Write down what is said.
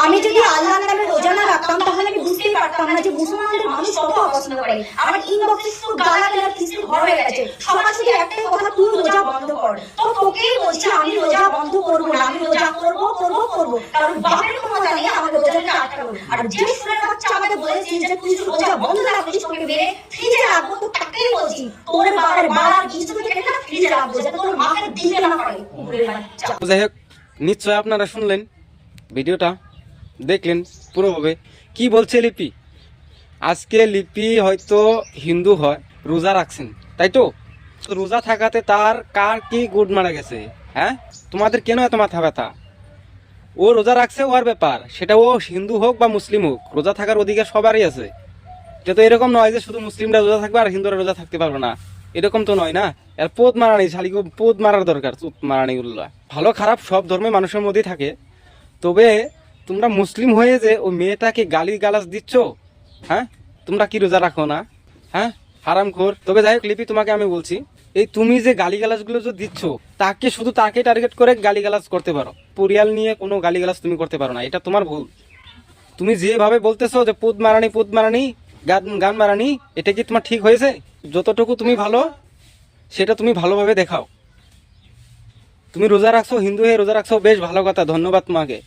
আমি যদি আল্লাহর নামে রোজা না রাখতাম তাহলে আমি বুঝতেই পারতাম না যে মুসলমানদের মানুষ কত অপছন্দ করে। আমার ইনবক্সে শুধু গালাগালি খিস্তি ভর হয়ে গেছে। সবার শুধু একটাই কথা, তুই রোজা বন্ধ কর। তো তোকেই বলছি আমি রোজা বন্ধ করবো না, আমি রোজা করবো করবো করবো, কারণ বাপের ক্ষমতা নেই আমাকে রোজাটা আটকানো। আর যে সুরের বাচ্চা আমাকে বলেছিস যে তুই রোজা বন্ধ রাখছিস, তোকে মেরে ফ্রিজে রাখবো, তো তাকেই বলছি তোর বাবার বাড়ার বিস্কুট কেটে না ফ্রিজে রাখবো, যাতে তোর মাকে দিতে না পারে কুকুরের বাচ্চা। যাই হোক, নিশ্চয় আপনারা শুনলেন, ভিডিওটা দেখলেন পুরোভাবে। কি বলছে লিপি? আজকে লিপি হয়তো হিন্দু হয়, রোজা রাখছেন, তাই তো? রোজা থাকাতে তার কার কি গুড মারা গেছে? হ্যাঁ, তোমাদের কেন এত মাথা ব্যথা? ও রোজা রাখছে, ওর ব্যাপার, সেটা ও হিন্দু হোক বা মুসলিম হোক, রোজা থাকার অধিকার সবারই আছে। এটা তো এরকম নয় যে শুধু মুসলিমরা রোজা থাকবে আর হিন্দুরা রোজা থাকতে পারবে না, এরকম তো নয় না। এর পোদ মারানি, শালিকে পোদ মারার দরকার, চুপ মারানি উল্লা। ভালো খারাপ সব ধর্মের মানুষের মধ্যেই থাকে, তবে তোমরা মুসলিম হয়ে যে ওই মেয়েটাকে গালি গালাজ দিচ্ছ, হ্যাঁ, তোমরা কি রোজা রাখো না? হ্যাঁ, হারামখোর। তবে যাই হোক লিপি, তোমাকে আমি বলছি, এই তুমি যে গালিগালাজ গুলো যে দিচ্ছ, তাকে শুধু তাকে টার্গেট করে গালিগালাজ করতে পারো, পরিয়াল নিয়ে কোনো গালিগালাজ তুমি করতে পারো না, এটা তোমার ভুল। তুমি যেভাবে বলতেছো যে পুদ মারানি গান মারানি, এটা কি তোমার ঠিক হয়েছে? যতটুকু তুমি ভালো সেটা তুমি ভালোভাবে দেখাও। তুমি রোজা রাখছো, হিন্দু হয়ে রোজা রাখছো, বেশ ভালো কথা, ধন্যবাদ তোমাকে।